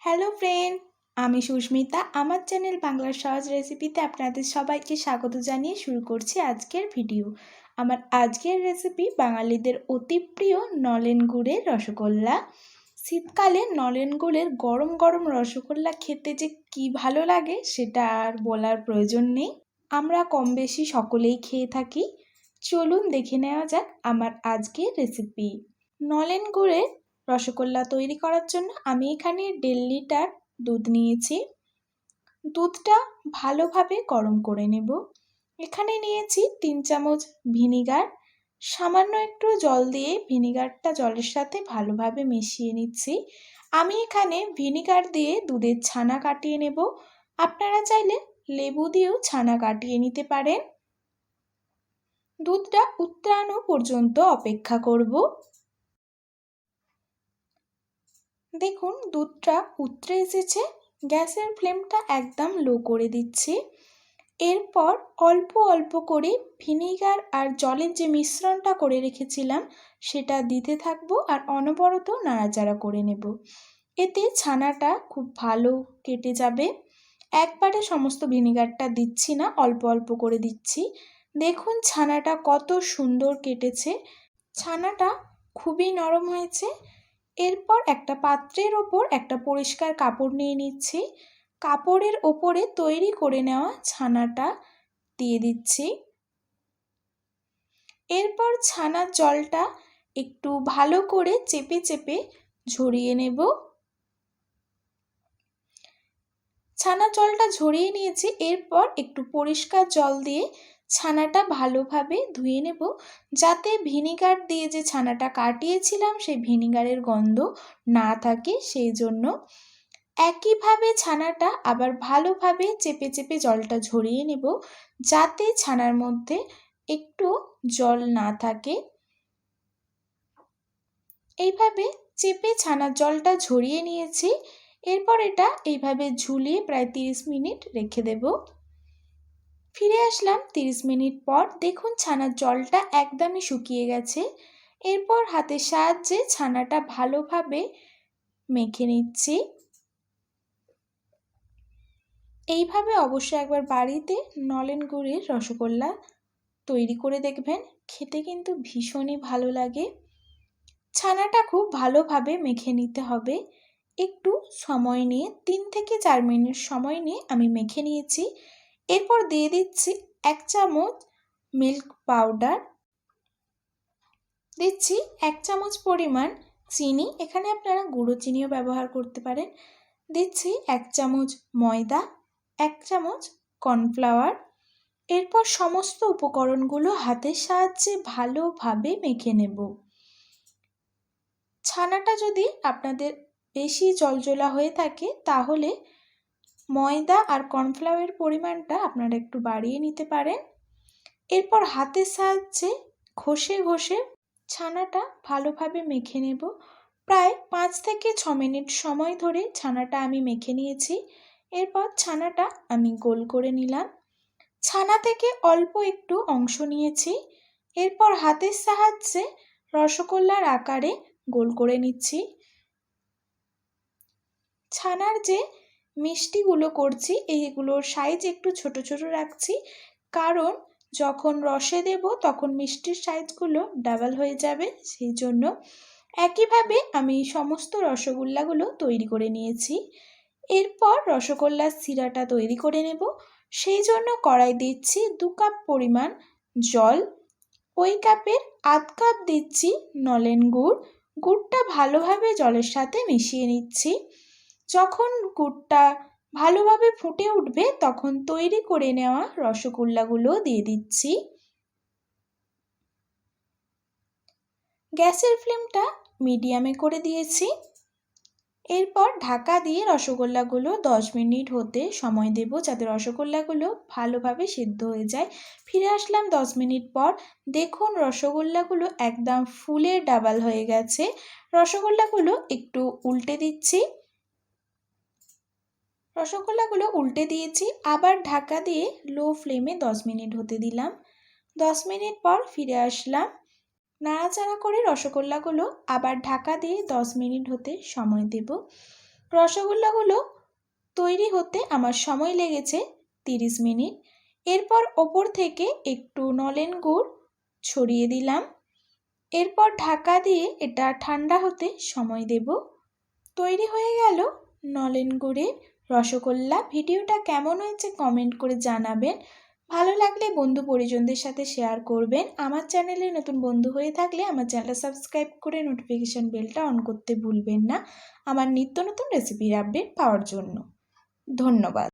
Hello friend, আমি সুস্মিতা। আমার channel বাংলার সহজ রেসিপিতে আপনাদের সবাইকে স্বাগত জানিয়ে শুরু করছি আজকের ভিডিও। আমার আজকের রেসিপি বাঙালিদের অতি প্রিয় নলেন গুড়ের রসগোল্লা। শীতকালে নলেন গুড়ের গরম গরম রসগোল্লা খেতে যে কি ভালো লাগে সেটা আর বলার প্রয়োজন নেই। আমরা কম বেশি সকলেই খেয়ে থাকি। চলুন দেখে নেওয়া যাক আমার আজকের রেসিপি। নলেন গুড়ের রসগোল্লা তৈরি করার জন্য আমি এখানে 1.5 লিটার দুধ নিয়েছি। দুধটা ভালোভাবে গরম করে নেব। এখানে নিয়েছি 3 চামচ ভিনিগার। সামান্য একটু জল দিয়ে ভিনিগারটা জলের সাথে ভালোভাবে মিশিয়ে নিচ্ছি। আমি এখানে ভিনিগার দিয়ে দুধের ছানা কাটিয়ে নেব। আপনারা চাইলে লেবু দিয়েও ছানা কাটিয়ে নিতে পারেন। দুধটা উতরানো পর্যন্ত অপেক্ষা করব। দেখুন দুধটা উতরে এসেছে। গ্যাসের ফ্লেমটা একদম লো করে দিচ্ছি। এরপর অল্প অল্প করে ভিনিগার আর জলের যে মিশ্রণটা করে রেখেছিলাম সেটা দিতে থাকবো আর অনবরত নাড়াচাড়া করে নেব। এতে ছানাটা খুব ভালো কেটে যাবে। একবারে সমস্ত ভিনিগারটা দিচ্ছি না, অল্প অল্প করে দিচ্ছি। দেখুন ছানাটা কত সুন্দর কেটেছে। ছানাটা খুবই নরম হয়েছে। এরপর একটা পাত্রের ওপর একটা পরিষ্কার কাপড় নিয়ে নিচ্ছি। কাপড়ের ওপরে তৈরি করে নেওয়া ছানাটা দিয়ে দিচ্ছি। এরপর ছানার জলটা একটু ভালো করে চেপে চেপে ঝরিয়ে নেব। ছানার জলটা ঝরিয়ে নিয়েছি। এরপর একটু পরিষ্কার জল দিয়ে ছানাটা ভালোভাবে ধুয়ে নেব, যাতে ভিনিগার দিয়ে যে ছানাটা কাটিয়েছিলাম সেই ভিনিগারের গন্ধ না থাকে সেই জন্য। একইভাবে ছানাটা আবার ভালোভাবে চেপে চেপে জলটা ঝরিয়ে নেব, যাতে ছানার মধ্যে একটু জল না থাকে। এইভাবে চেপে ছানার জলটা ঝরিয়ে নিয়েছি। এরপর এটা এইভাবে ঝুলিয়ে প্রায় 30 মিনিট রেখে দেব। ফিরে আসলাম 30 মিনিট পর। দেখুন ছানার জলটা একদমই শুকিয়ে গেছে। এরপর হাতের সাহায্যে ছানাটা ভালোভাবে মেখে নিচ্ছি। এইভাবে অবশ্যই একবার বাড়িতে নলেন গুড়ের রসগোল্লা তৈরি করে দেখবেন, খেতে কিন্তু ভীষণই ভালো লাগে। ছানাটা খুব ভালোভাবে মেখে নিতে হবে। একটু সময় নিয়ে 3 থেকে 4 মিনিট সময় নিয়ে আমি মেখে নিয়েছি। এরপর দিয়ে দিচ্ছি 1 চামচ মিল্ক পাউডার, দিচ্ছি 1 চামচ পরিমাণ চিনি, এখানে আপনারা গুঁড়ো চিনিও ব্যবহার করতে পারেন। দিচ্ছি 1 চামচ ময়দা, 1 চামচ কর্নফ্লাওয়ার। এরপর সমস্ত উপকরণগুলো হাতের সাহায্যে ভালোভাবে মেখে নেব। ছানাটা যদি আপনাদের বেশি জলজলা হয়ে থাকে তাহলে ময়দা আর কর্নফ্লাওয়ারের পরিমাণটা আপনারা একটু বাড়িয়ে নিতে পারেন। এরপর হাতের সাহায্যে ঘষে ঘষে ছানাটা ভালোভাবে মেখে নেব। প্রায় 5 থেকে 6 মিনিট সময় ধরে ছানাটা আমি মেখে নিয়েছি। এরপর ছানাটা আমি গোল করে নিলাম। ছানা থেকে অল্প একটু অংশ নিয়েছি। এরপর হাতের সাহায্যে রসগোল্লার আকারে গোল করে নিচ্ছি। ছানার যে মিষ্টিগুলো করছি এইগুলোর সাইজ একটু ছোট ছোট রাখছি, কারণ যখন রসে দেব তখন মিষ্টির সাইজগুলো ডাবল হয়ে যাবে সেই জন্য। একইভাবে আমি সমস্ত রসগোল্লাগুলো তৈরি করে নিয়েছি। এরপর রসগোল্লার শিরাটা তৈরি করে নেব। সেই জন্য কড়াই দিচ্ছি 2 কাপ পরিমাণ জল। ওই কাপের আধ কাপ দিচ্ছি নলেন গুড়। গুড়টা ভালোভাবে জলের সাথে মিশিয়ে নিচ্ছি। যখন গুড়টা ভালোভাবে ফুটে উঠবে তখন তৈরি করে নেওয়া রসগোল্লাগুলো দিয়ে দিচ্ছি। গ্যাসের ফ্লেমটা মিডিয়ামে করে দিয়েছি। এরপর ঢাকা দিয়ে রসগোল্লাগুলো 10 মিনিট হতে সময় দেব, যাতে রসগোল্লাগুলো ভালোভাবে সিদ্ধ হয়ে যায়। ফিরে আসলাম 10 মিনিট পর। দেখুন রসগোল্লাগুলো একদম ফুলে ডাবল হয়ে গেছে। রসগোল্লাগুলো একটু উল্টে দিচ্ছি। রসগোল্লাগুলো উল্টে দিয়েছি, আবার ঢাকা দিয়ে লো ফ্লেমে 10 মিনিট হতে দিলাম। 10 মিনিট পর ফিরে আসলাম। নাড়াচাড়া করে রসগোল্লাগুলো আবার ঢাকা দিয়ে 10 মিনিট হতে সময় দেব। রসগোল্লাগুলো তৈরি হতে আমার সময় লেগেছে 30 মিনিট। এরপর ওপর থেকে একটু নলেন গুড় ছড়িয়ে দিলাম। এরপর ঢাকা দিয়ে এটা ঠান্ডা হতে সময় দেব। তৈরি হয়ে গেল নলেন গুড়ের রসগোল্লা। ভিডিওটা কেমন হয়েছে কমেন্ট করে জানাবেন। ভালো লাগলে বন্ধু পরিজনদের সাথে শেয়ার করবেন। আমার চ্যানেলে নতুন বন্ধু হয়ে থাকলে আমার চ্যানেলটা সাবস্ক্রাইব করে নোটিফিকেশান বেলটা অন করতে ভুলবেন না আমার নিত্য নতুন রেসিপির আপডেট পাওয়ার জন্য। ধন্যবাদ।